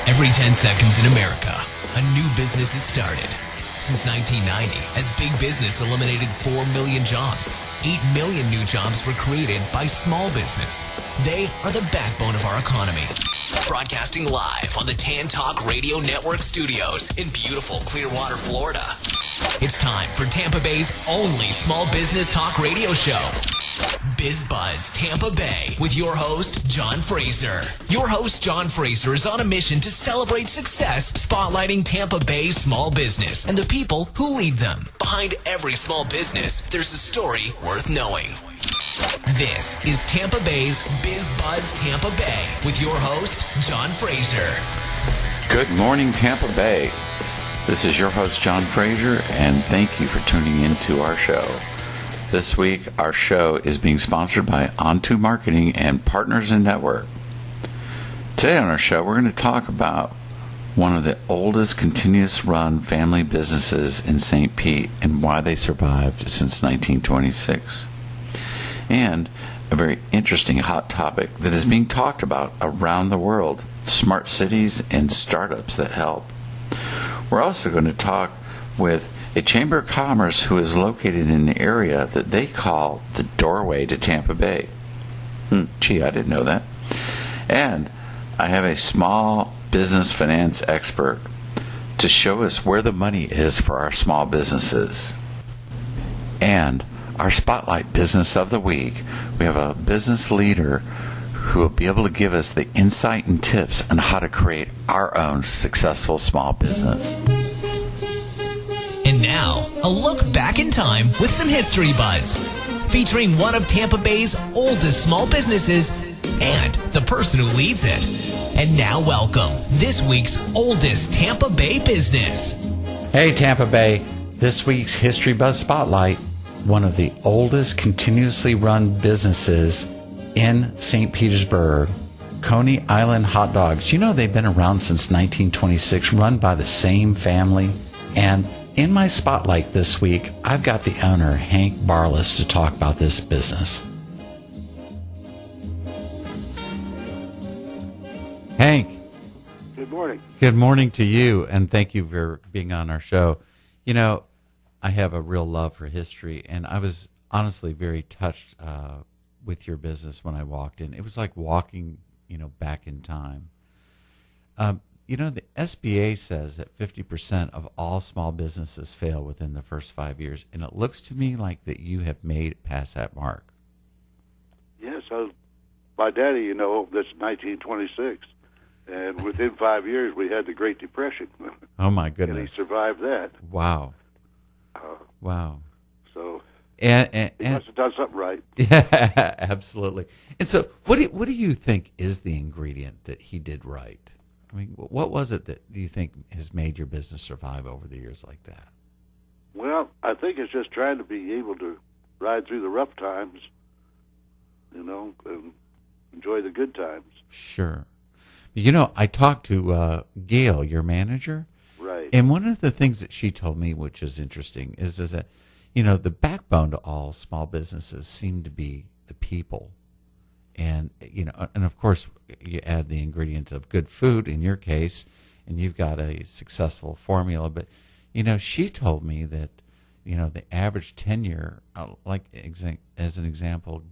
Every 10 seconds in America, a new business is started. Since 1990, as big business eliminated 4 million jobs, 8 million new jobs were created by small business. They are the backbone of our economy. Broadcasting live on the Tan Talk Radio Network studios in beautiful Clearwater, Florida. It's time for Tampa Bay's only small business talk radio show, Biz Buzz Tampa Bay, with your host, John Frazier. Your host, John Frazier, is on a mission to celebrate success, spotlighting Tampa Bay's small business and the people who lead them. Behind every small business, there's a story worth knowing. This is Tampa Bay's Biz Buzz Tampa Bay with your host, John Frazier. Good morning, Tampa Bay. This is your host, John Frazier, and thank you for tuning in to our show. This week, our show is being sponsored by On2 Marketing and Partners in Network. Today on our show, we're going to talk about one of the oldest continuous run family businesses in St. Pete and why they survived since 1926. And a very interesting hot topic that is being talked about around the world, smart cities and startups that help. We're also going to talk with a Chamber of Commerce who is located in an area that they call the doorway to Tampa Bay. Gee, I didn't know that. And I have a small business finance expert to show us where the money is for our small businesses. And our Spotlight Business of the Week, we have a business leader who will be able to give us the insight and tips on how to create our own successful small business. And now, a look back in time with some History Buzz, featuring one of Tampa Bay's oldest small businesses and the person who leads it. And now welcome this week's oldest Tampa Bay business. Hey Tampa Bay, this week's History Buzz Spotlight, one of the oldest continuously run businesses in St. Petersburg, Coney Island Hot Dogs. You know they've been around since 1926, run by the same family. And in my spotlight this week, I've got the owner, Hank Barlas, to talk about this business. Hank. Good morning. Good morning to you, and thank you for being on our show. You know, I have a real love for history, and I was honestly very touched with your business when I walked in. It was like walking, back in time. The SBA says that 50% of all small businesses fail within the first 5 years, and it looks to me like that you have made it past that mark. Yes, my daddy, that's 1926, and within 5 years we had the Great Depression. Oh my goodness! And he survived that. Wow. Wow. So and he must have done something right. Yeah, absolutely. And so, what do you think is the ingredient that he did right? I mean, what was it that do you think has made your business survive over the years like that? Well, I think it's just trying to be able to ride through the rough times, and enjoy the good times. Sure. I talked to Gail, your manager. Right. And one of the things that she told me, which is interesting, is that, the backbone to all small businesses seem to be the people. And, and of course, you add the ingredient of good food in your case, and you've got a successful formula. But, she told me that, the average tenure, as an example,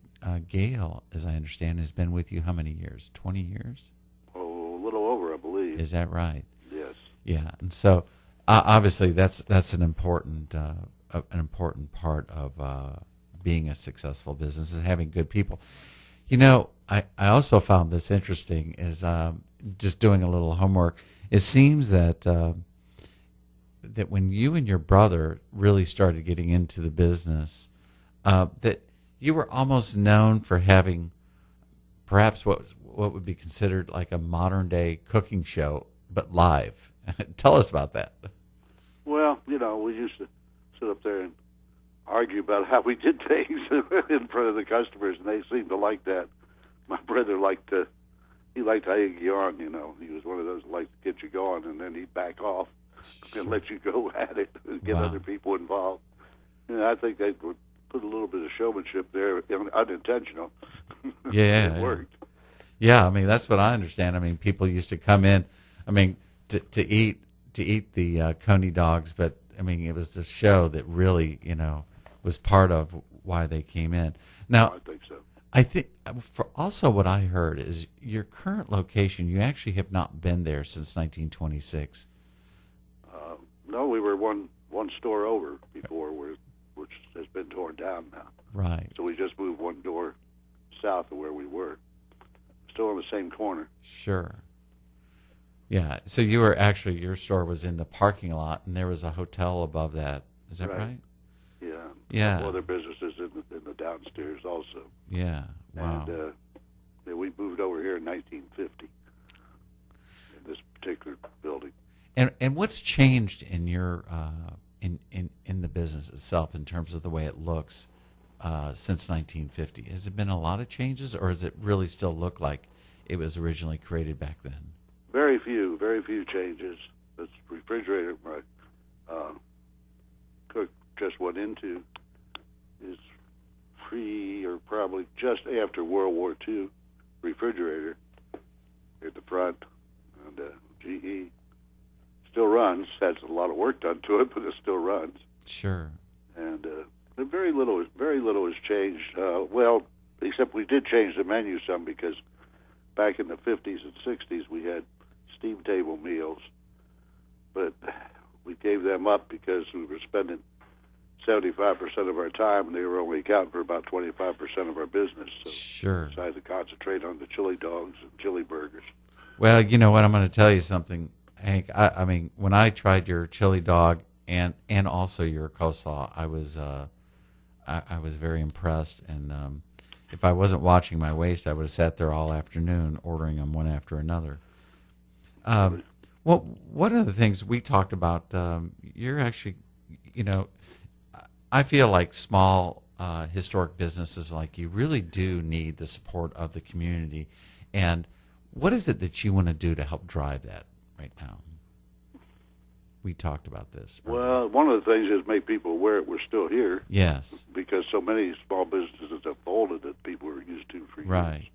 Gail, as I understand, has been with you how many years? 20 years? Oh, a little over, I believe. Is that right? Yes. Yeah, and so obviously that's an important part of being a successful business is having good people. I also found this interesting is just doing a little homework. It seems that that when you and your brother really started getting into the business, that you were almost known for having perhaps what would be considered like a modern day cooking show, but live. Tell us about that. Well, we used to sit up there and argue about how we did things in front of the customers, and they seemed to like that. My brother liked to egg you on, He was one of those who liked to get you going, and then he'd back off and let you go at it and get other people involved. I think they would put a little bit of showmanship there, unintentional. Yeah. It worked. Yeah, I mean, that's what I understand. I mean, people used to come in I mean, to eat the Coney dogs, but I mean, it was the show that really, was part of why they came in. Now, I think so. I think for also what I heard is your current location. You actually have not been there since 1926. No, we were one store over before, which has been torn down now. Right. So we just moved one door south of where we were. Still on the same corner. Sure. Yeah. So you were actually, your store was in the parking lot, and there was a hotel above that. Is that right? Yeah. Yeah. A couple other businesses in the downstairs also. Yeah. Wow. And we moved over here in 1950 in this particular building. And what's changed in your in the business itself in terms of the way it looks since 1950? Has it been a lot of changes, or does it really still look like it was originally created back then? Very few changes. This refrigerator my cook just went into is free, or probably just after World War II refrigerator at the front, and GE still runs. Has a lot of work done to it, but it still runs. Sure. And very little has changed. Well, except we did change the menu some, because back in the 50s and 60s we had steam table meals, but we gave them up because we were spending 75% of our time, and they were only accounting for about 25% of our business. So Sure. we decided to concentrate on the chili dogs and chili burgers. Well, you know what? I'm going to tell you something, Hank. I mean, when I tried your chili dog and also your coleslaw, I was very impressed. And if I wasn't watching my waist, I would have sat there all afternoon ordering them one after another. Well, one of the things we talked about, you're actually, I feel like small historic businesses like you really do need the support of the community. And what is it that you want to do to help drive that right now? We talked about this. Well, one of the things is make people aware that we're still here. Yes. Because so many small businesses have folded that people are used to for years. Right.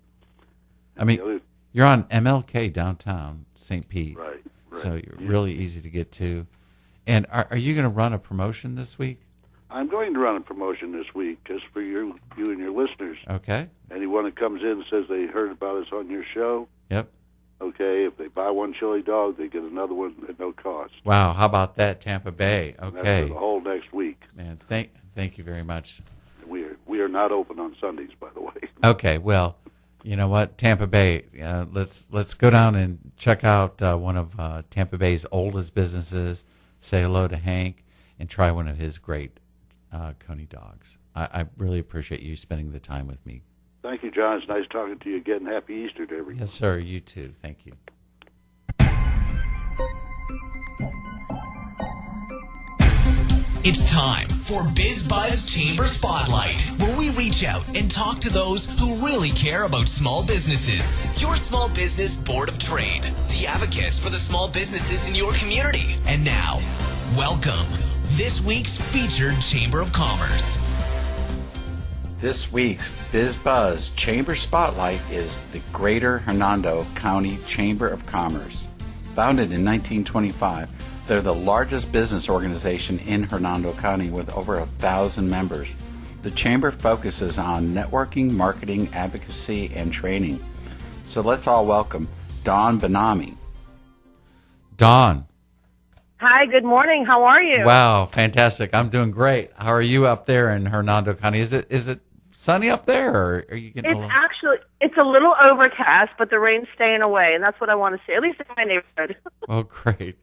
I mean, you're on MLK downtown, St. Pete. Right. So you're really easy to get to. And are you going to run a promotion this week? I'm going to run a promotion this week just for you and your listeners. Okay. Anyone that comes in and says they heard about us on your show, Yep. okay, if they buy one chili dog, they get another one at no cost. Wow, how about that, Tampa Bay? And Okay. that's for the whole next week. Man, thank you very much. We are not open on Sundays, by the way. Okay, well, you know what, Tampa Bay, let's go down and check out one of Tampa Bay's oldest businesses, say hello to Hank, and try one of his great Coney dogs. I really appreciate you spending the time with me. Thank you, John. It's nice talking to you again. Happy Easter to everyone. Yes, sir. You too. Thank you. It's time for Biz Buzz Chamber Spotlight, where we reach out and talk to those who really care about small businesses. Your Small Business Board of Trade, the advocates for the small businesses in your community. And now, welcome this week's featured Chamber of Commerce. This week's Biz Buzz Chamber Spotlight is the Greater Hernando County Chamber of Commerce. Founded in 1925, they're the largest business organization in Hernando County with over 1,000 members. The Chamber focuses on networking, marketing, advocacy, and training. So let's all welcome Dawn Benami. Dawn. Hi, good morning. How are you? Wow, fantastic. I'm doing great. How are you up there in Hernando County? Is it sunny up there, or are you getting It's a little overcast, but the rain's staying away, and that's what I want to see, at least in my neighborhood. Oh, great.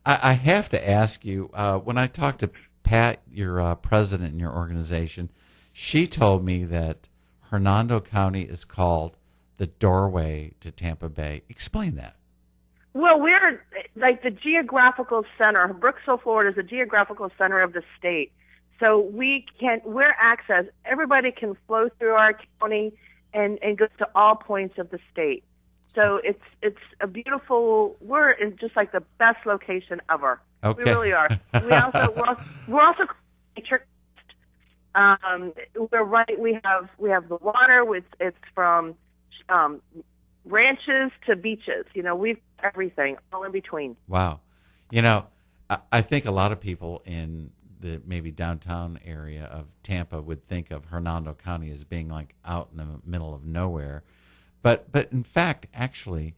I have to ask you, when I talked to Pat, your president in your organization, she told me that Hernando County is called the doorway to Tampa Bay. Explain that. Well, we're like the geographical center. Brooksville, Florida is the geographical center of the state. So we're access. Everybody can flow through our county and go to all points of the state. So it's a beautiful. We're in just like the best location ever. Okay. We really are. We're also nature. We're right. We have the water. It's from ranches to beaches. We've got everything, all in between. Wow. I think a lot of people in the maybe downtown area of Tampa would think of Hernando County as being like out in the middle of nowhere. But in fact, actually,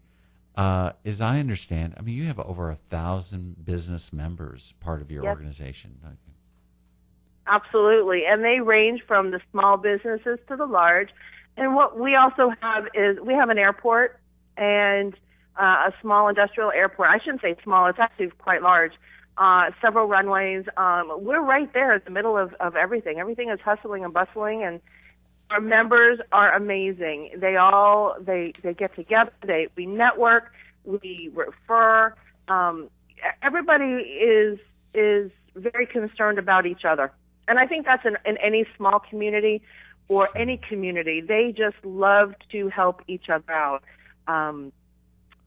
as I understand, you have over 1,000 business members part of your organization. Absolutely. And they range from the small businesses to the large. And what we also have is we have an airport and a small industrial airport. I shouldn't say small. It's actually quite large. Several runways. We're right there in the middle of everything. Everything is hustling and bustling, and our members are amazing. They get together. We network. We refer. Everybody is very concerned about each other, and I think that's in any small community or any community. They just love to help each other out.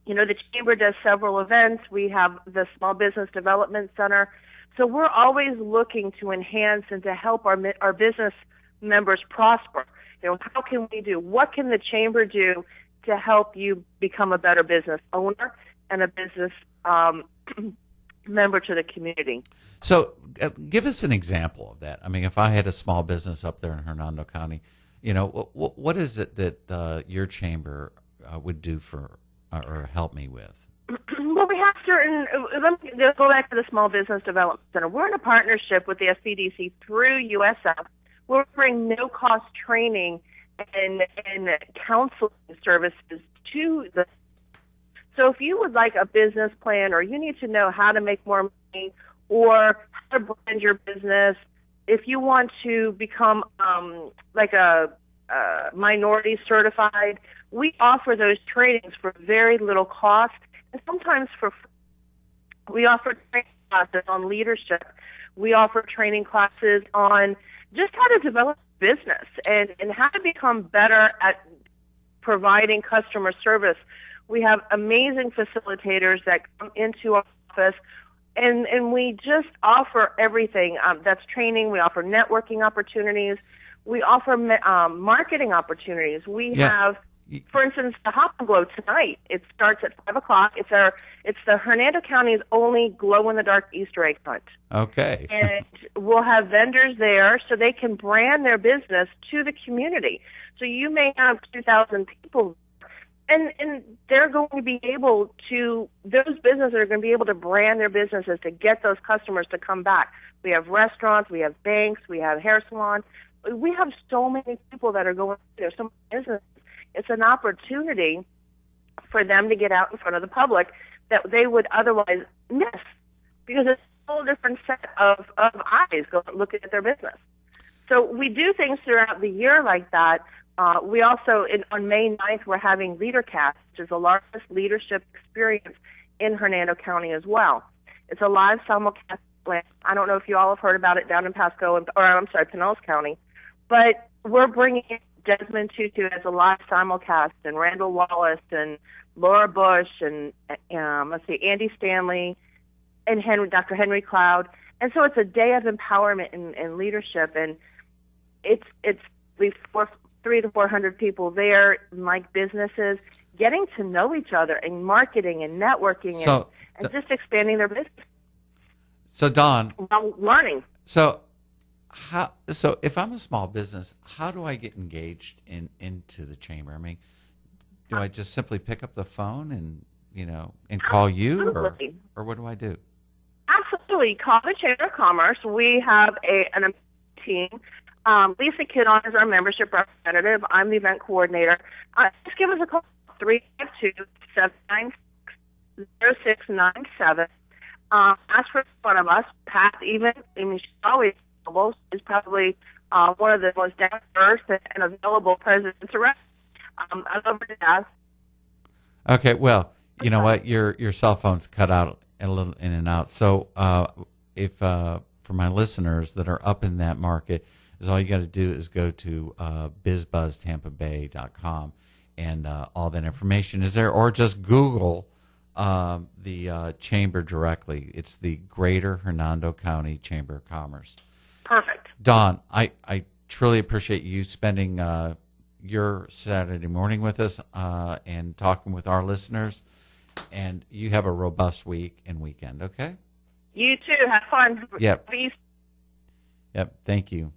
The Chamber does several events. We have the Small Business Development Center. So we're always looking to enhance and to help our business members prosper. How can we do? What can the Chamber do to help you become a better business owner and a business member to the community? So give us an example of that. If I had a small business up there in Hernando County, what is it that your Chamber would do for or help me with? Well, we have certain. Let me go back to the Small Business Development Center. We're in a partnership with the SBDC through USF. We're offering no-cost training and counseling services to the. So if you would like a business plan, or you need to know how to make more money, or how to brand your business, if you want to become like a minority certified, we offer those trainings for very little cost, and sometimes for free. We offer training classes on leadership. We offer training classes on just how to develop business and how to become better at providing customer service. We have amazing facilitators that come into our office, and we just offer everything. That's training. We offer networking opportunities. We offer marketing opportunities. We have, for instance, the Hop and Glow tonight. It starts at 5:00. It's the Hernando County's only glow-in-the-dark Easter egg hunt. Okay. And we'll have vendors there so they can brand their business to the community. So you may have 2,000 people, and they're going to be able to, those businesses are going to be able to brand their businesses to get those customers to come back. We have restaurants, we have banks, we have hair salons. We have so many people that are going there, so many businesses. It's an opportunity for them to get out in front of the public that they would otherwise miss, because it's a whole different set of eyes looking at their business. So we do things throughout the year like that. We also, on May 9th, we're having LeaderCast, which is the largest leadership experience in Hernando County as well. It's a live simulcast. I don't know if you all have heard about it down in Pinellas County. But we're bringing in Desmond Tutu as a live simulcast, and Randall Wallace, and Laura Bush, and Andy Stanley, and Dr. Henry Cloud. And so it's a day of empowerment and leadership, and we 300 to 400 people there, like businesses, getting to know each other, and marketing and networking, and just expanding their business. So Dawn, while learning. So if I'm a small business, how do I get engaged into the Chamber? Do I just simply pick up the phone and call you, or what do I do? Absolutely. Call the Chamber of Commerce. We have an team. Lisa Kidon is our membership representative. I'm the event coordinator. Just give us a call, 352-796-0697. Ask for one of us. Pat, she's always available. She's probably one of the most down-to-earth and available presidents around. I love her to death. Okay, well, you know what? Your cell phone's cut out a little in and out. So if for my listeners that are up in that market, is all you got to do is go to bizbuzztampabay.com, and all that information is there, or just Google the Chamber directly. It's the Greater Hernando County Chamber of Commerce. Perfect. Dawn, I truly appreciate you spending your Saturday morning with us and talking with our listeners. And you have a robust week and weekend, okay? You too. Have fun. Yep. Peace. Yep. Thank you.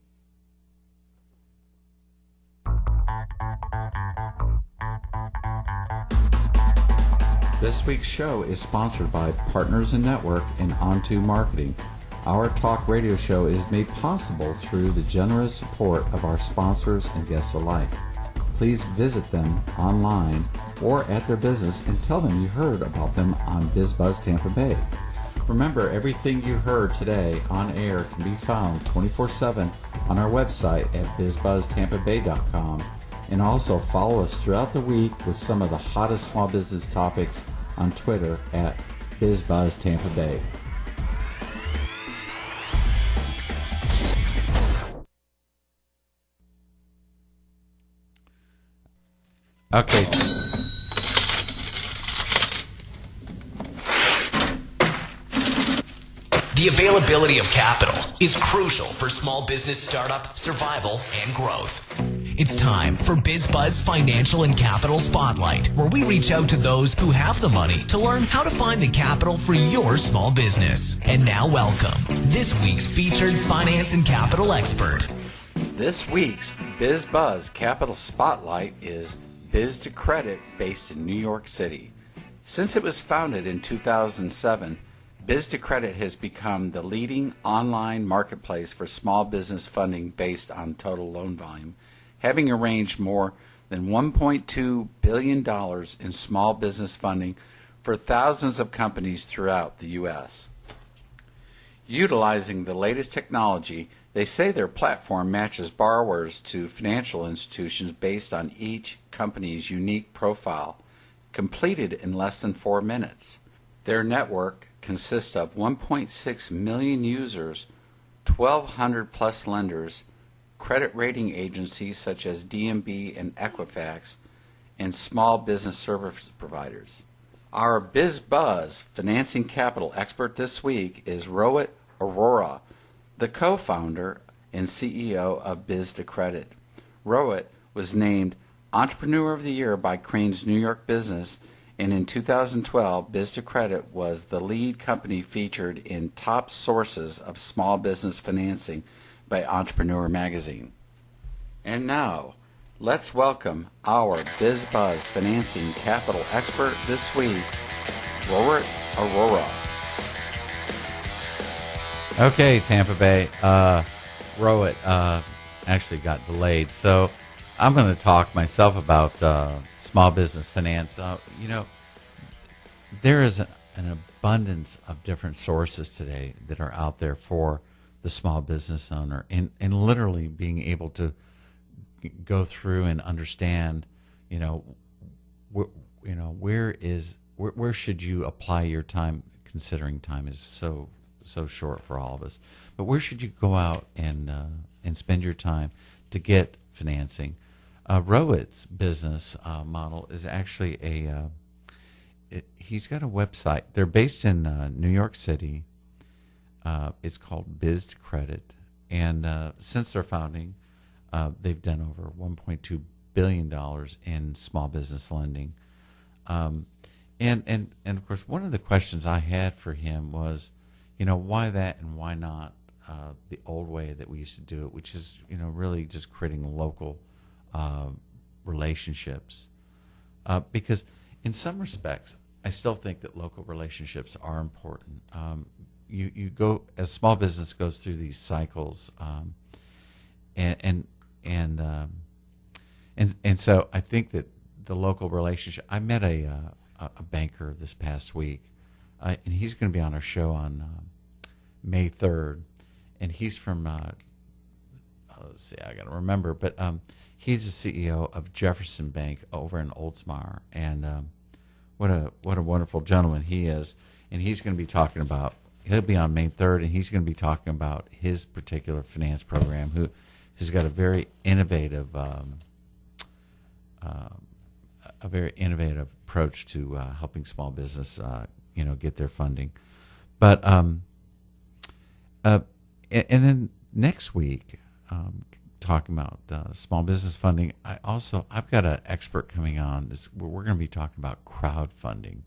This week's show is sponsored by Partners in Network and Onto Marketing. Our talk radio show is made possible through the generous support of our sponsors and guests alike. Please visit them online or at their business and tell them you heard about them on Biz Buzz Tampa Bay. Remember, everything you heard today on air can be found 24/7 on our website at bizbuzztampabay.com, and also follow us throughout the week with some of the hottest small business topics on Twitter at Biz Buzz Tampa Bay. Okay. The availability of capital is crucial for small business startup, survival, and growth. It's time for Biz Buzz Financial and Capital Spotlight, where we reach out to those who have the money to learn how to find the capital for your small business. And now welcome this week's featured finance and capital expert. This week's Biz Buzz Capital Spotlight is Biz to Credit, based in New York City. Since it was founded in 2007, Biz to Credit has become the leading online marketplace for small business funding based on total loan volume, having arranged more than $1.2 billion in small business funding for thousands of companies throughout the U.S. Utilizing the latest technology, they say their platform matches borrowers to financial institutions based on each company's unique profile, completed in less than 4 minutes. Their network consists of 1.6 million users, 1,200 plus lenders, credit rating agencies such as DNB and Equifax, and small business service providers. Our Biz Buzz financing capital expert this week is Rohit Arora, the co-founder and CEO of Biz to Credit. Rohit was named Entrepreneur of the Year by Crain's New York Business, and in 2012, Biz to Credit was the lead company featured in Top Sources of Small Business Financing by Entrepreneur Magazine. And now, let's welcome our Biz Buzz financing capital expert this week, Rohit Arora. Okay, Tampa Bay. Rohit actually got delayed, so I'm going to talk myself about small business finance. There is an abundance of different sources today that are out there for the small business owner, and literally being able to go through and understand, where should you apply your time, considering time is so short for all of us. But where should you go out and spend your time to get financing? Rohit's business model is actually he's got a website. They're based in New York City. It's called Biz to Credit, and since their founding, they've done over $1.2 billion in small business lending. And of course, one of the questions I had for him was, why that and why not the old way that we used to do it, which is, really just creating local relationships. Because in some respects, I still think that local relationships are important. You go, as small business goes through these cycles, and so I think that the local relationship. I met a banker this past week, and he's going to be on our show on May 3rd, and he's from. Let's see, I got to remember, but he's the CEO of Jefferson Bank over in Oldsmar, and what a wonderful gentleman he is. And he's going to be talking about. He'll be on May 3rd, and he's going to be talking about his particular finance program. Who's got a very innovative, approach to helping small business, get their funding. But and then next week, talking about small business funding, I've got an expert coming on. We're going to be talking about crowdfunding,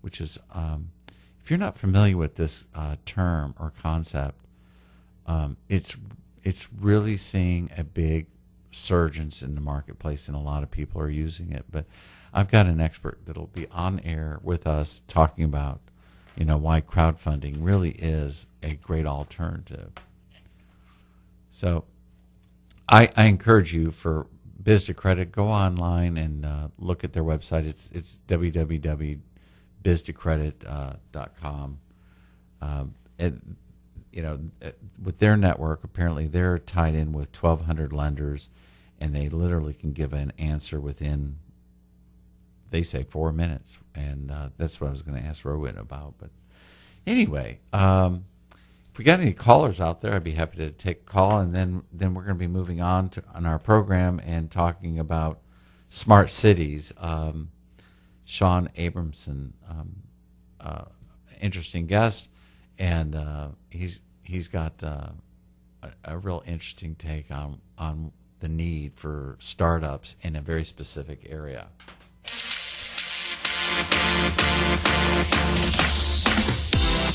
which is if you're not familiar with this term or concept, it's really seeing a big surgence in the marketplace, and a lot of people are using it. But I've got an expert that'll be on air with us talking about, why crowdfunding really is a great alternative. So I encourage you, for Biz to Credit, go online and look at their website. It's www.bizdecredit.com. With their network, apparently they're tied in with 1,200 lenders, and they literally can give an answer within, they say, 4 minutes. And that's what I was going to ask Rowan about. But anyway, if we got any callers out there, I'd be happy to take a call, and then we're going to be moving on our program and talking about smart cities. Sean Abramson, interesting guest, and he's got a real interesting take on the need for startups in a very specific area.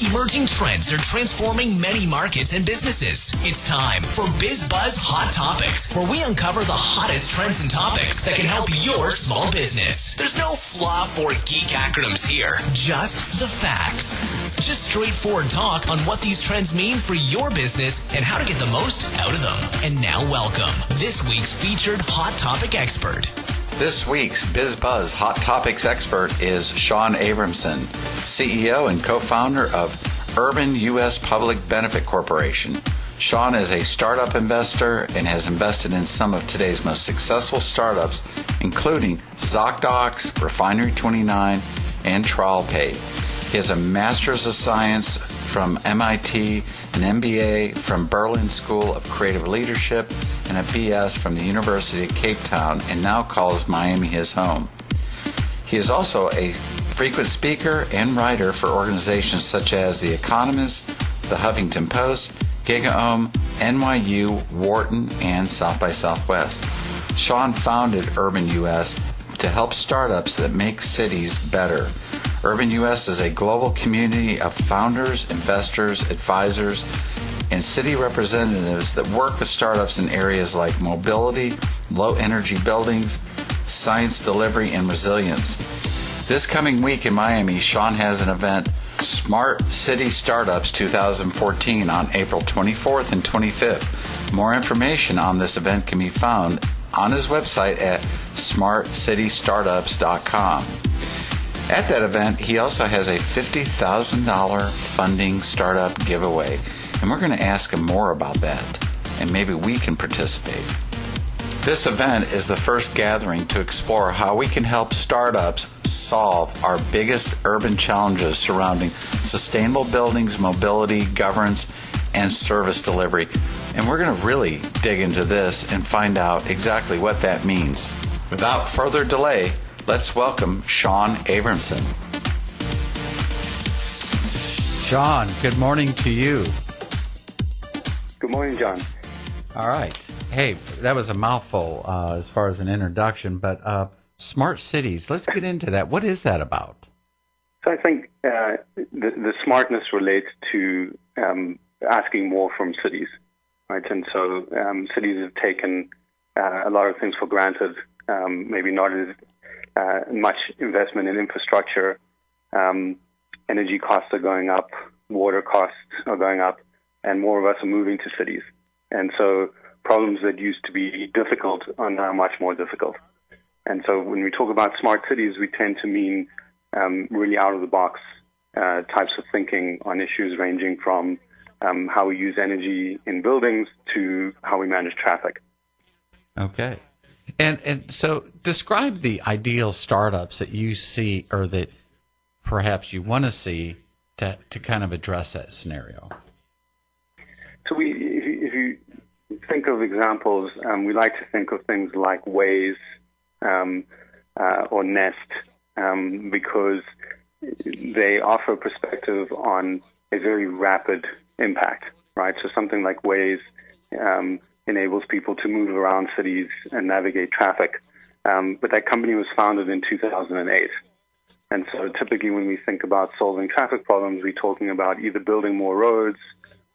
Emerging trends are transforming many markets and businesses. It's time for Biz Buzz Hot Topics, where we uncover the hottest trends and topics that can help your small business. There's no fluff or geek acronyms here, just the facts. Just straightforward talk on what these trends mean for your business and how to get the most out of them. And now welcome this week's featured Hot Topic expert. This week's Biz Buzz Hot Topics expert is Sean Abramson, CEO and co-founder of Urban U.S. Public Benefit Corporation. Sean is a startup investor and has invested in some of today's most successful startups, including ZocDocs, Refinery 29, and TrialPay. He has a Master's of Science from MIT, an MBA from Berlin School of Creative Leadership, and a BS from the University of Cape Town, and now calls Miami his home. He is also a frequent speaker and writer for organizations such as The Economist, The Huffington Post, GigaOM, NYU, Wharton, and South by Southwest. Sean founded Urban US to help startups that make cities better. Urban US is a global community of founders, investors, advisors, and city representatives that work with startups in areas like mobility, low-energy buildings, science delivery, and resilience. This coming week in Miami, Sean has an event, Smart City Startups 2014, on April 24th and 25th. More information on this event can be found on his website at smartcitystartups.com. At that event, he also has a $50,000 funding startup giveaway, and we're going to ask him more about that, and maybe we can participate. This event is the first gathering to explore how we can help startups solve our biggest urban challenges surrounding sustainable buildings, mobility, governance, and service delivery. And we're going to really dig into this and find out exactly what that means. Without further delay, let's welcome Sean Abramson. Sean, good morning to you. Good morning, John. All right. Hey, that was a mouthful as far as an introduction, but smart cities, let's get into that. What is that about? So I think the smartness relates to asking more from cities, right? And so cities have taken a lot of things for granted, maybe not as much investment in infrastructure. Energy costs are going up, water costs are going up, and more of us are moving to cities. And so problems that used to be difficult are now much more difficult. And so when we talk about smart cities, we tend to mean really out-of-the-box types of thinking on issues ranging from how we use energy in buildings to how we manage traffic. Okay. And so describe the ideal startups that you see or that perhaps you want to see to kind of address that scenario. So if you think of examples, we like to think of things like Waze or Nest because they offer a perspective on a very rapid impact, right? So something like Waze enables people to move around cities and navigate traffic. But that company was founded in 2008. And so typically when we think about solving traffic problems, we're talking about either building more roads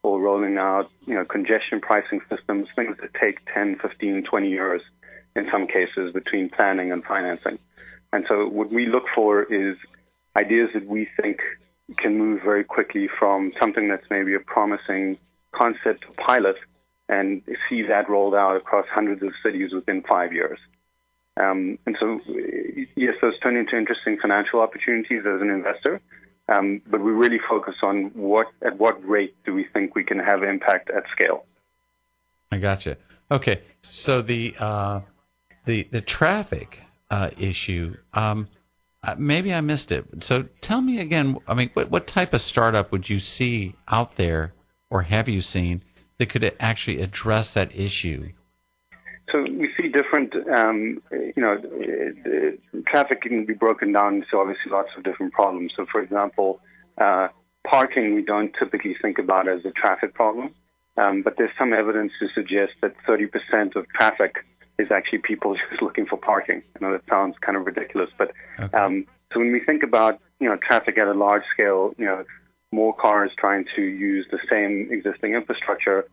or rolling out, congestion pricing systems, things that take 10, 15, 20 years in some cases between planning and financing. And so what we look for is ideas that we think can move very quickly from something that's maybe a promising concept to pilot and see that rolled out across hundreds of cities within 5 years. And so, yes, those turn into interesting financial opportunities as an investor, but we really focus on at what rate do we think we can have impact at scale. I gotcha. Okay, so the traffic issue, maybe I missed it. So tell me again. I mean, what type of startup would you see out there, or have you seen, that could actually address that issue? So we see different, traffic can be broken down into obviously lots of different problems. So, for example, parking we don't typically think about as a traffic problem, but there's some evidence to suggest that 30% of traffic is actually people just looking for parking. I know that sounds kind of ridiculous, but okay. So when we think about traffic at a large scale, more cars trying to use the same existing infrastructure.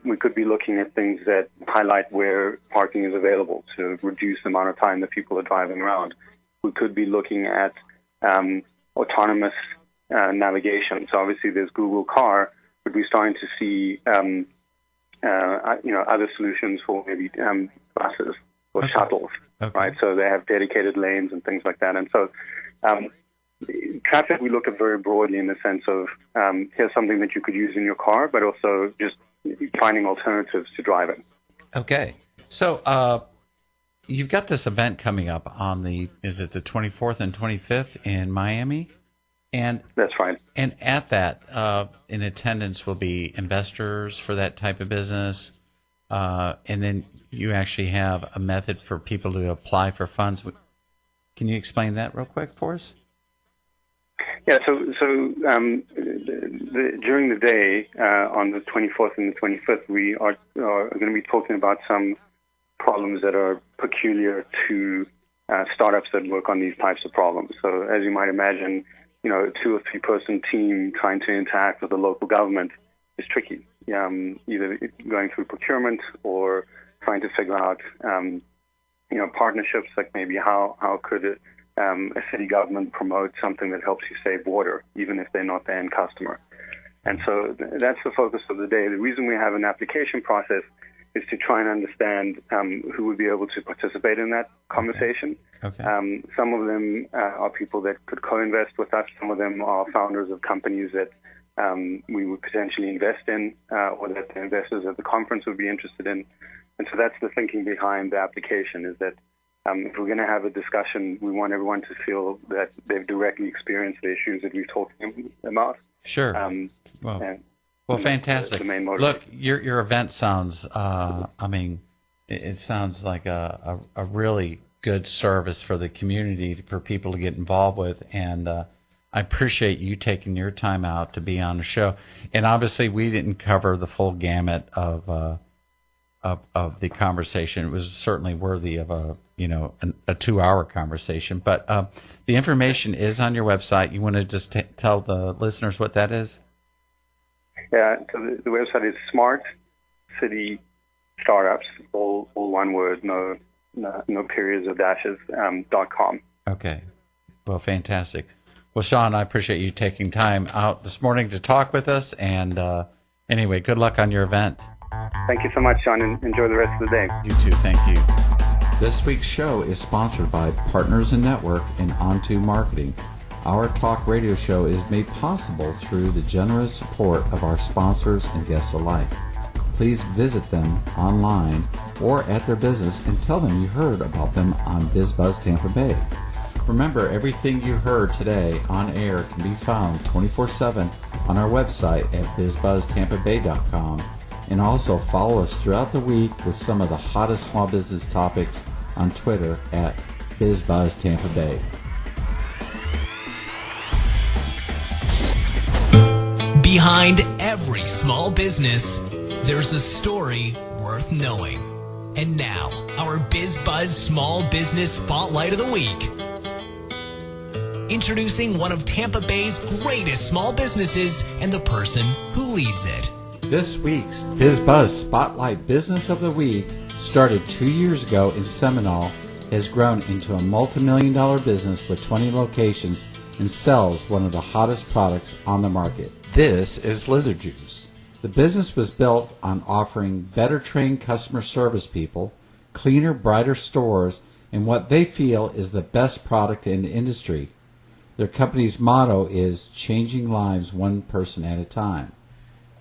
We could be looking at things that highlight where parking is available to reduce the amount of time that people are driving around. We could be looking at autonomous navigation. So obviously there's Google Car, but we're starting to see other solutions for maybe buses or okay. shuttles, okay. right? So they have dedicated lanes and things like that. And so traffic we look at very broadly in the sense of here's something that you could use in your car, but also just finding alternatives to driving. Okay. So you've got this event coming up on is it the 24th and 25th in Miami? And that's right. And at that, in attendance will be investors for that type of business. And then you actually have a method for people to apply for funds. Can you explain that real quick for us? Yeah, so during the day, on the 24th and the 25th, we are going to be talking about some problems that are peculiar to startups that work on these types of problems. So as you might imagine, a 2 or 3 person team trying to interact with the local government is tricky, either going through procurement or trying to figure out, partnerships, like maybe how could a city government promote something that helps you save water, even if they're not the end customer. And so that's the focus of the day. The reason we have an application process is to try and understand who would be able to participate in that conversation. Okay. Some of them are people that could co-invest with us. Some of them are founders of companies that we would potentially invest in or that the investors at the conference would be interested in. And so that's the thinking behind the application, is that if we're going to have a discussion, we want everyone to feel that they've directly experienced the issues that we've talked about. Sure. Well, fantastic. The main motive. Look, your event sounds, it sounds like a really good service for the community, for people to get involved with. And I appreciate you taking your time out to be on the show. And obviously, we didn't cover the full gamut of the conversation. It was certainly worthy of a 2-hour conversation. But the information is on your website. You want to just tell the listeners what that is? Yeah, so the website is Smart City Startups, all one word, no periods or dashes, .com. Okay. Well, fantastic. Well, Sean, I appreciate you taking time out this morning to talk with us. And anyway, good luck on your event. Thank you so much, Sean, and enjoy the rest of the day. You too. Thank you. This week's show is sponsored by Partners in Network and Onto Marketing. Our talk radio show is made possible through the generous support of our sponsors and guests alike. Please visit them online or at their business and tell them you heard about them on Biz Buzz Tampa Bay. Remember, everything you heard today on air can be found 24/7 on our website at bizbuzztampabay.com, and also follow us throughout the week with some of the hottest small business topics on Twitter at Biz Buzz Tampa Bay. Behind every small business, There's a story worth knowing. And now, our Biz Buzz Small Business Spotlight of the Week. Introducing one of Tampa Bay's greatest small businesses and the person who leads it. This week's Biz Buzz Spotlight Business of the Week, started 2 years ago in Seminole, has grown into a multi-million-dollar business with 20 locations and sells one of the hottest products on the market. This is Lizard Juice. The business was built on offering better trained customer service people, cleaner, brighter stores, and what they feel is the best product in the industry. Their company's motto is changing lives one person at a time.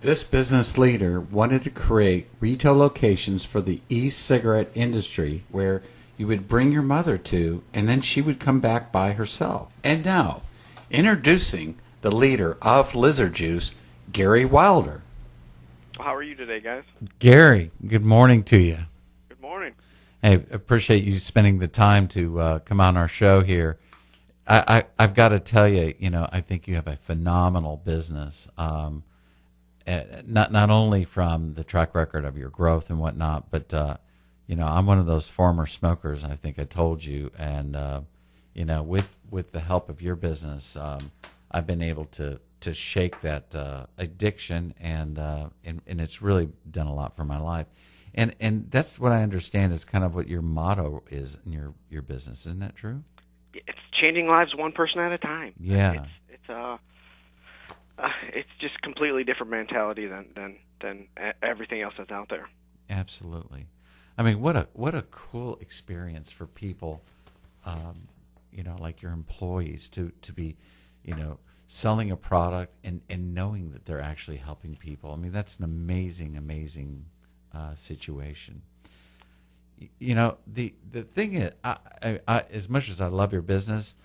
This business leader wanted to create retail locations for the e-cigarette industry where you would bring your mother to, and then she would come back by herself. And now, introducing the leader of Lizard Juice, Gary Wilder. How are you today, guys? Gary, good morning to you. Good morning. Hey, appreciate you spending the time to come on our show here. I've got to tell you, I think you have a phenomenal business. Not only from the track record of your growth and whatnot, but I'm one of those former smokers. I think I told you, and with the help of your business, I've been able to shake that addiction, and it's really done a lot for my life. And that's what I understand is kind of what your motto is in your business. Isn't that true? It's changing lives one person at a time. Yeah. It's just completely different mentality than everything else that's out there. Absolutely. I mean, what a cool experience for people, like your employees to be, selling a product and knowing that they're actually helping people. I mean, that's an amazing situation. The thing is, I as much as I love your business,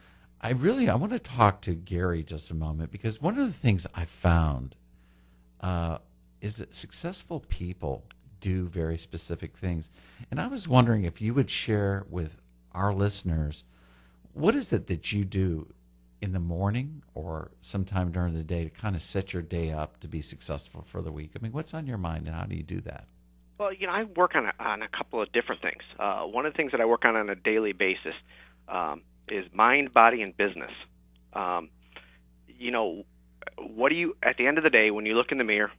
I want to talk to Gary just a moment, because one of the things I found is that successful people do very specific things. And I was wondering if you would share with our listeners, what is it that you do in the morning or sometime during the day to kind of set your day up to be successful for the week? I mean, what's on your mind and how do you do that? Well, I work on a couple of different things. One of the things that I work on a daily basis is mind, body, and business. What do you, at the end of the day, when you look in the mirror,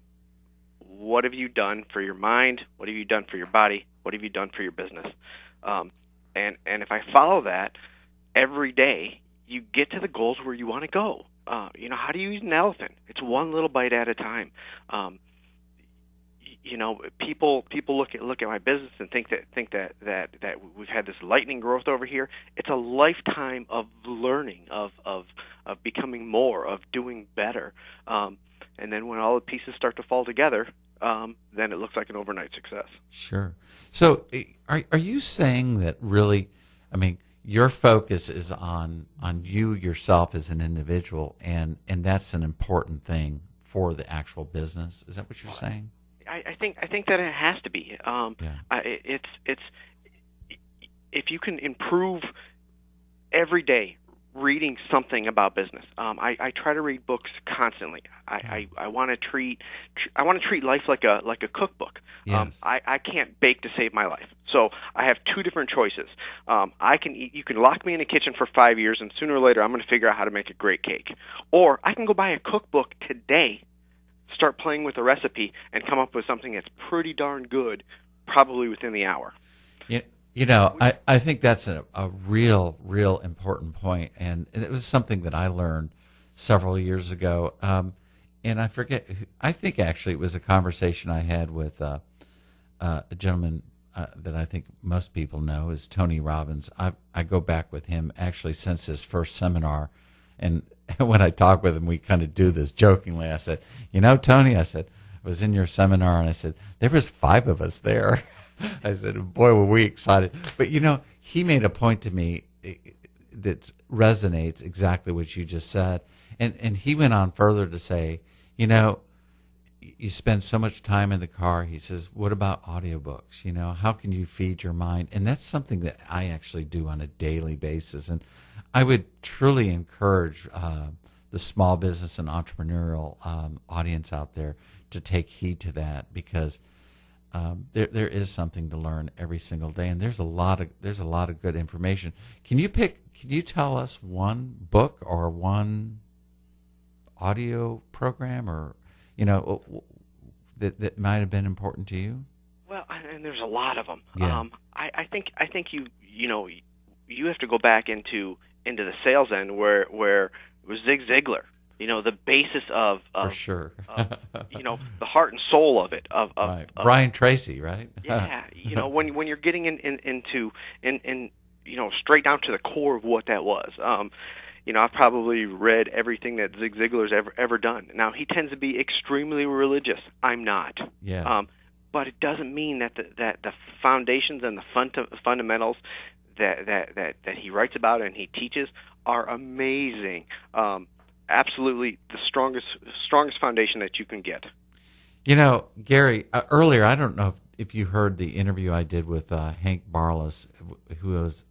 what have you done for your mind? What have you done for your body? What have you done for your business? And if I follow that every day, you get to the goals where you want to go. How do you eat an elephant? It's one little bite at a time. People look at my business and think that we've had this lightning growth over here. It's a lifetime of learning, of becoming more, of doing better. And then when all the pieces start to fall together, then it looks like an overnight success. Sure. So are you saying that really, I mean, your focus is on you yourself as an individual, and that's an important thing for the actual business? Is that what you're saying? I think that it has to be. It's if you can improve every day reading something about business. I try to read books constantly. I want to treat life like a cookbook. Yes. I can't bake to save my life, so I have two different choices. You can lock me in the kitchen for 5 years, and sooner or later I'm going to figure out how to make a great cake. Or I can go buy a cookbook today, start playing with a recipe, and come up with something that's pretty darn good, probably within the hour. I think that's a real important point, and it was something that I learned several years ago. And I forget, I think actually it was a conversation I had with a gentleman that I think most people know is Tony Robbins. I go back with him actually since his first seminar, and when I talk with him, we kind of do this jokingly. I said, Tony, I said, I was in your seminar, and I said, there was 5 of us there. I said, boy, were we excited. But, he made a point to me that resonates exactly what you just said. And he went on further to say, you spend so much time in the car. He says, what about audiobooks? How can you feed your mind? And that's something that I actually do on a daily basis. And I would truly encourage the small business and entrepreneurial audience out there to take heed to that, because there is something to learn every single day, and there's a lot of good information. Can you tell us one book or one audio program, or that might have been important to you? Well, and there's a lot of them. Yeah. I think you have to go back into the sales end where it was Zig Ziglar. The basis of for sure. the heart and soul of it. Right. Brian Tracy, right? Yeah. When you're getting into straight down to the core of what that was. I've probably read everything that Zig Ziglar's ever done. Now, he tends to be extremely religious. I'm not. Yeah. But it doesn't mean that the foundations and the fundamentals that he writes about and he teaches are amazing. Absolutely the strongest foundation that you can get. Gary, earlier, I don't know if you heard the interview I did with Hank Barlas, who has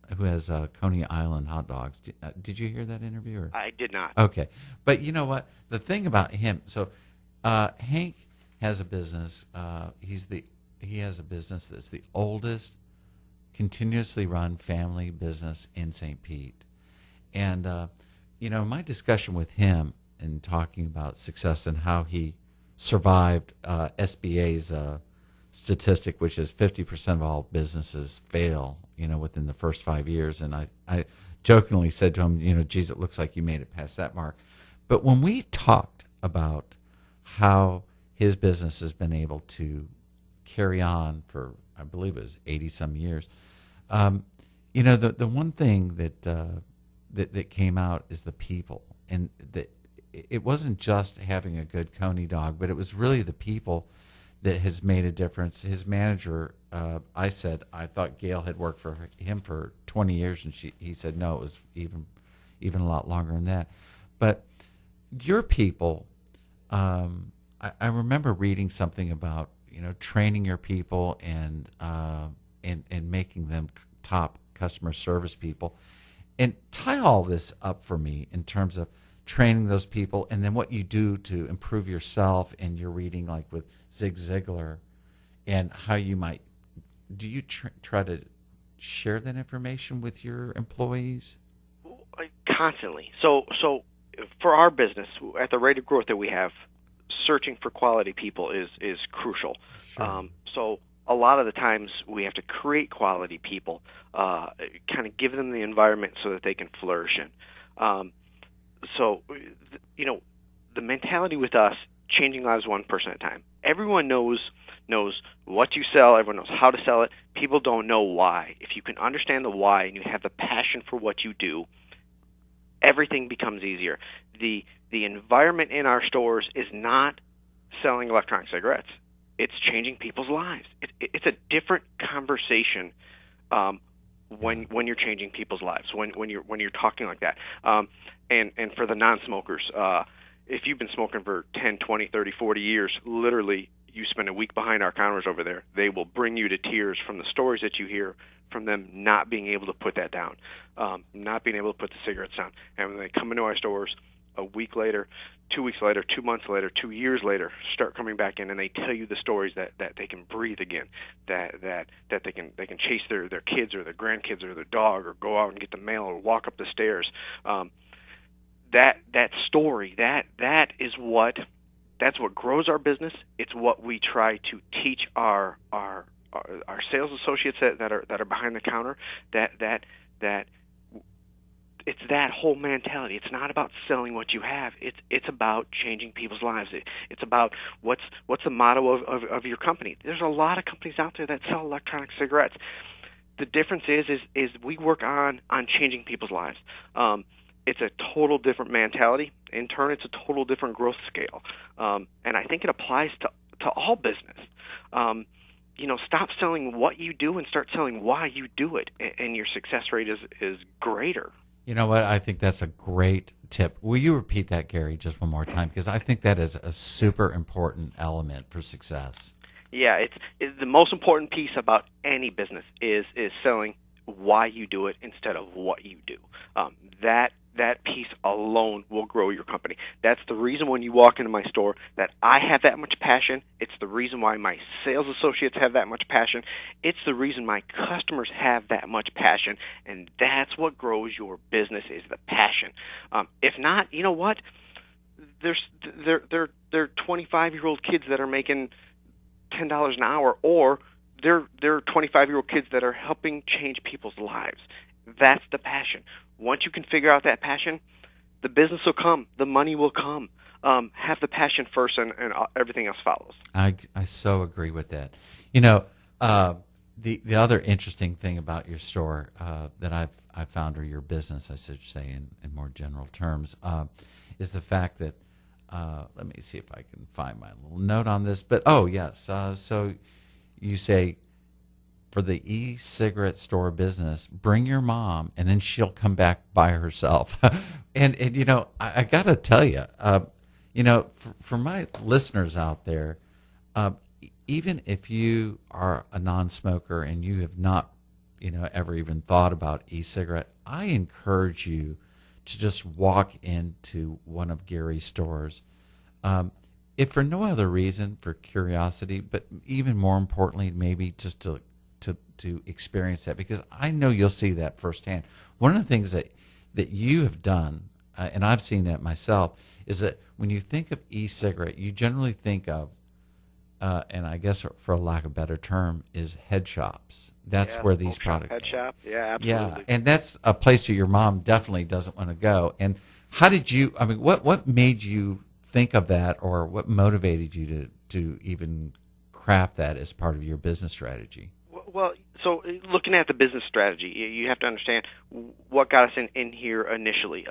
Coney Island hot dogs. Did you hear that interview? Or? I did not. Okay. But you know what? The thing about him, so Hank has a business. He has a business that's the oldest continuously run family business in St. Pete. And, my discussion with him and talking about success and how he survived SBA's statistic, which is 50% of all businesses fail, within the first 5 years. And I jokingly said to him, geez, it looks like you made it past that mark. But when we talked about how his business has been able to carry on for, I believe it was 80-some years, the one thing that came out is the people. And it wasn't just having a good Coney dog, but it was really the people that has made a difference. His manager, I said, I thought Gail had worked for him for 20 years, and he said, no, it was even a lot longer than that. But your people, I remember reading something about, training your people and making them top customer service people. And tie all this up for me in terms of training those people, and then what you do to improve yourself and your reading, like with Zig Ziglar, and how you might. Do you try to share that information with your employees? Constantly. So for our business, at the rate of growth that we have, searching for quality people is crucial. Sure. So a lot of the times we have to create quality people, kind of give them the environment so that they can flourish in. The mentality with us, changing lives one person at a time. Everyone knows what you sell. Everyone knows how to sell it. People don't know why. If you can understand the why and you have the passion for what you do, everything becomes easier. The environment in our stores is not selling electronic cigarettes. It's changing people's lives. It's a different conversation when you're changing people's lives, when you're talking like that. And for the non-smokers, if you've been smoking for 10, 20, 30, 40 years, literally you spend a week behind our counters over there, they will bring you to tears from the stories that you hear from them not being able to put that down, not being able to put the cigarettes down. And when they come into our stores a week later, 2 weeks later, 2 months later, 2 years later, start coming back in, and they tell you the stories that they can breathe again, that they can chase their kids or their grandkids or their dog, or go out and get the mail, or walk up the stairs. That story, that's what grows our business. It's what we try to teach our sales associates that are behind the counter. That it's that whole mentality. It's not about selling what you have. It's about changing people's lives. It's about what's the motto of your company. There's a lot of companies out there that sell electronic cigarettes. The difference is we work on changing people's lives. It's a total different mentality. In turn, it's a total different growth scale. And I think it applies to all business. Stop selling what you do and start selling why you do it, and your success rate is greater. You know what? I think that's a great tip. Will you repeat that, Gary, just one more time? Because I think that is a super important element for success. Yeah, it's the most important piece about any business is selling why you do it instead of what you do. That that piece alone will grow your company. That's the reason when you walk into my store that I have that much passion. It's the reason why my sales associates have that much passion. It's the reason my customers have that much passion, and that's what grows your business is the passion. If not, you know what? They're 25-year-old kids that are making $10 an hour, or they're 25-year-old kids that are helping change people's lives. That's the passion. Once you can figure out that passion, the business will come, the money will come. Have the passion first, and everything else follows. I so agree with that. You know, the other interesting thing about your store that I've found, or your business, I should say, in more general terms, is the fact that let me see if I can find my little note on this. But yes, so you say, for the e-cigarette store business, bring your mom, and then she'll come back by herself. and you know, I got to tell you, you know, for my listeners out there, even if you are a non-smoker and you have not, you know, ever even thought about e-cigarette, I encourage you to just walk into one of Gary's stores. If for no other reason, for curiosity, but even more importantly, maybe just to experience that, because I know you'll see that firsthand. One of the things that you have done, and I've seen that myself, is that when you think of e-cigarette, you generally think of, and I guess for a lack of a better term, is head shops. That's where these products. Head shop, yeah, absolutely. Yeah, and that's a place that your mom definitely doesn't want to go. And how did you? I mean, what made you think of that, or what motivated you to even craft that as part of your business strategy? Well, so looking at the business strategy, you have to understand what got us in here initially.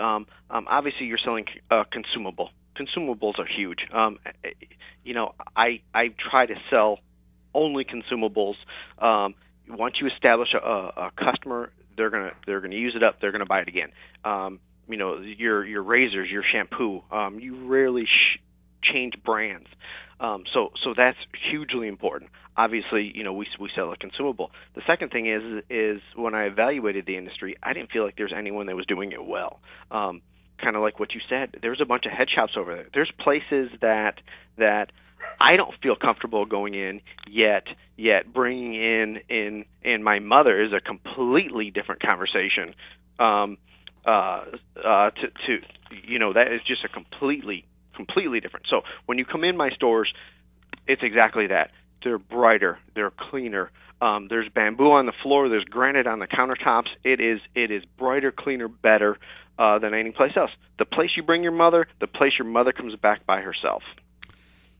Obviously, you're selling consumable. Consumables are huge. You know, I try to sell only consumables. Once you establish a customer, they're gonna use it up. They're gonna buy it again. You know, your razors, your shampoo. You rarely change brands. So that's hugely important. Obviously, you know, we sell a consumable. The second thing is when I evaluated the industry, I didn't feel like there's anyone that was doing it well. Kind of like what you said, there's a bunch of head shops over there. There's places that I don't feel comfortable going in yet bringing in my mother is a completely different conversation. To you know, that is just a completely different. So when you come in my stores, it's exactly that. They're brighter, they're cleaner. There's bamboo on the floor, there's granite on the countertops. It is brighter, cleaner, better than any place else. The place you bring your mother, the place your mother comes back by herself.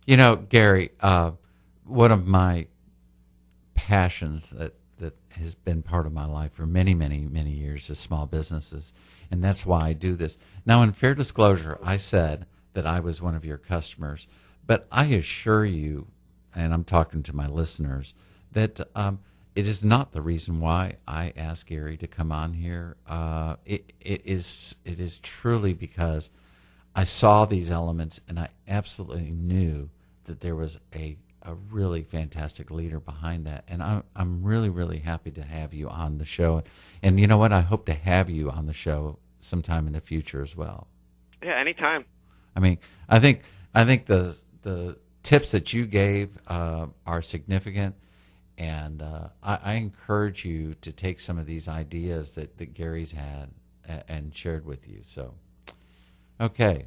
You know, Gary, one of my passions that has been part of my life for many, many, many years is small businesses, and that's why I do this. Now, in fair disclosure, I said that I was one of your customers, but I assure you, and I'm talking to my listeners, that it is not the reason why I asked Gary to come on here. It is truly because I saw these elements, and I absolutely knew that there was a really fantastic leader behind that. And I'm really, really happy to have you on the show. And you know what? I hope to have you on the show sometime in the future as well. Yeah, anytime. I mean, I think the tips that you gave are significant, and I encourage you to take some of these ideas that Gary's had and shared with you. So, okay.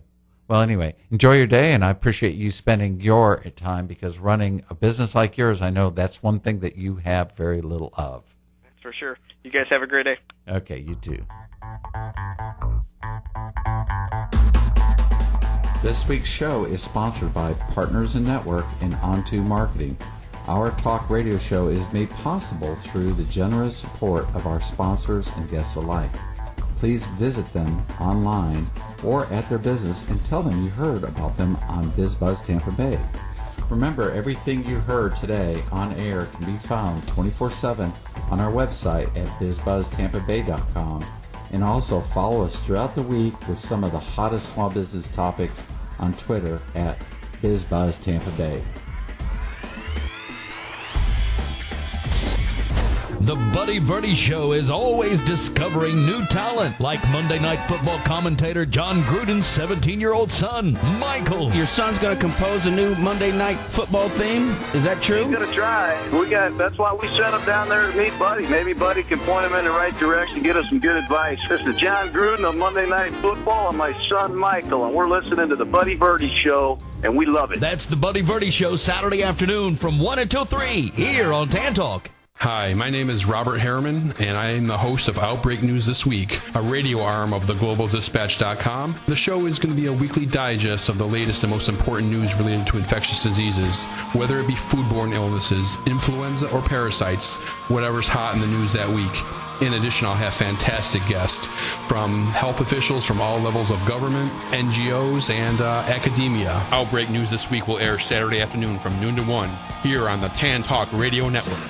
Well, anyway, enjoy your day, and I appreciate you spending your time, because running a business like yours, I know that's one thing that you have very little of. That's for sure. You guys have a great day. Okay, you too. This week's show is sponsored by Partners in Network and Onto Marketing. Our talk radio show is made possible through the generous support of our sponsors and guests alike. Please visit them online or at their business and tell them you heard about them on Biz Buzz Tampa Bay. Remember, everything you heard today on air can be found 24/7 on our website at bizbuzztampabay.com, and also follow us throughout the week with some of the hottest small business topics on Twitter at Biz Buzz Tampa Bay. The Buddy Verde Show is always discovering new talent, like Monday Night Football commentator John Gruden's 17-year-old son, Michael. Your son's going to compose a new Monday Night Football theme? Is that true? He's going to try. That's why we sent him down there to meet Buddy. Maybe Buddy can point him in the right direction, get us some good advice. This is John Gruden of Monday Night Football and my son, Michael, and we're listening to the Buddy Verde Show, and we love it. That's the Buddy Verde Show, Saturday afternoon from 1 until 3 here on Tan Talk. Hi, my name is Robert Harriman, and I am the host of Outbreak News This Week, a radio arm of theglobaldispatch.com. The show is going to be a weekly digest of the latest and most important news related to infectious diseases, whether it be foodborne illnesses, influenza, or parasites, whatever's hot in the news that week. In addition, I'll have fantastic guests from health officials from all levels of government, NGOs, and academia. Outbreak News This Week will air Saturday afternoon from noon to 1 here on the Tan Talk Radio Network.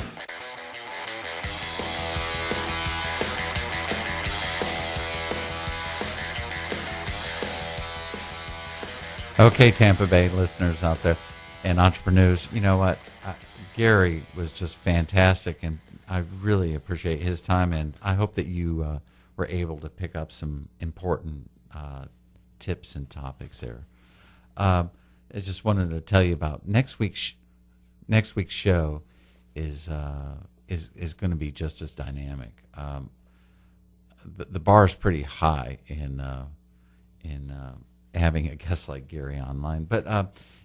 Okay, Tampa Bay listeners out there and entrepreneurs, you know what? Gary was just fantastic, and I really appreciate his time, and I hope that you were able to pick up some important tips and topics there. I just wanted to tell you about next week's show is going to be just as dynamic. The bar is pretty high in having a guest like Gary online. But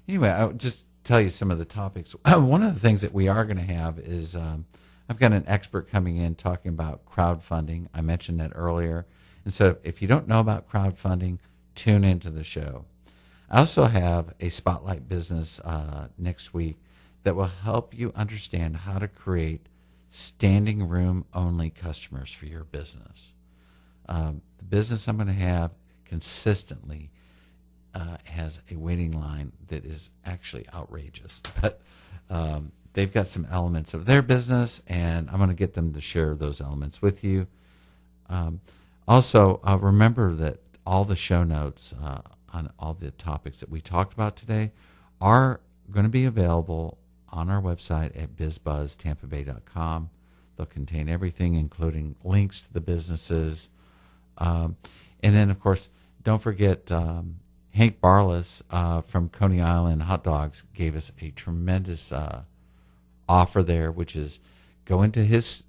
anyway, I'll just tell you some of the topics. One of the things that we are going to have is I've got an expert coming in talking about crowdfunding. I mentioned that earlier. And so if you don't know about crowdfunding, tune into the show. I also have a Spotlight Business next week that will help you understand how to create standing room only customers for your business. The business I'm going to have consistently has a waiting line that is actually outrageous, but they've got some elements of their business, and I'm going to get them to share those elements with you. Also, remember that all the show notes on all the topics that we talked about today are going to be available on our website at bizbuzztampabay.com. They'll contain everything, including links to the businesses. And then, of course, don't forget Hank Barless from Coney Island Hot Dogs gave us a tremendous offer there, which is go into his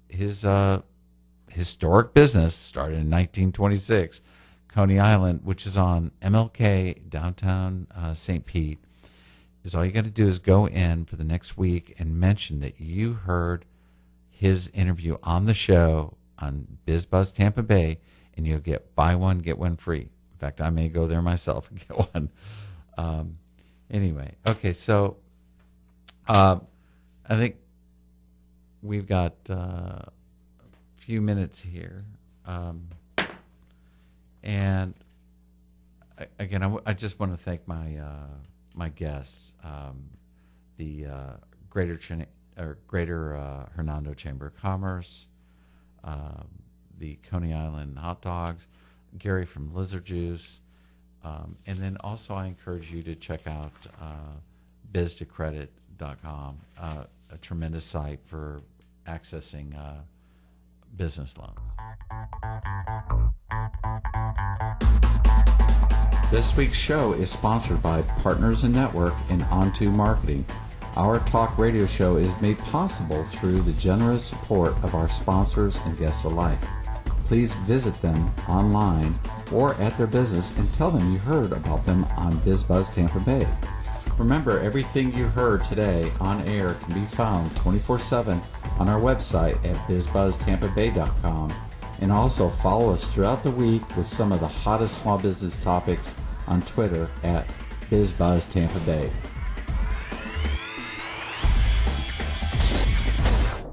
historic business, started in 1926, Coney Island, which is on MLK, downtown St. Pete. Is all you got to do is go in for the next week and mention that you heard his interview on the show on Biz Buzz Tampa Bay, and you'll get buy one, get one free. In fact, I may go there myself and get one. Anyway, okay, so I think we've got a few minutes here. And again, I just want to thank my guests, the Greater Hernando Chamber of Commerce, the Coney Island Hot Dogs, Gary from Lizard Juice, and then also I encourage you to check out biz2credit.com, a tremendous site for accessing business loans. This week's show is sponsored by Partners in Network and Onto Marketing. Our talk radio show is made possible through the generous support of our sponsors and guests alike. Please visit them online or at their business and tell them you heard about them on Biz Buzz Tampa Bay. Remember, everything you heard today on air can be found 24/7 on our website at bizbuzztampabay.com, and also follow us throughout the week with some of the hottest small business topics on Twitter at BizBuzzTampa Bay.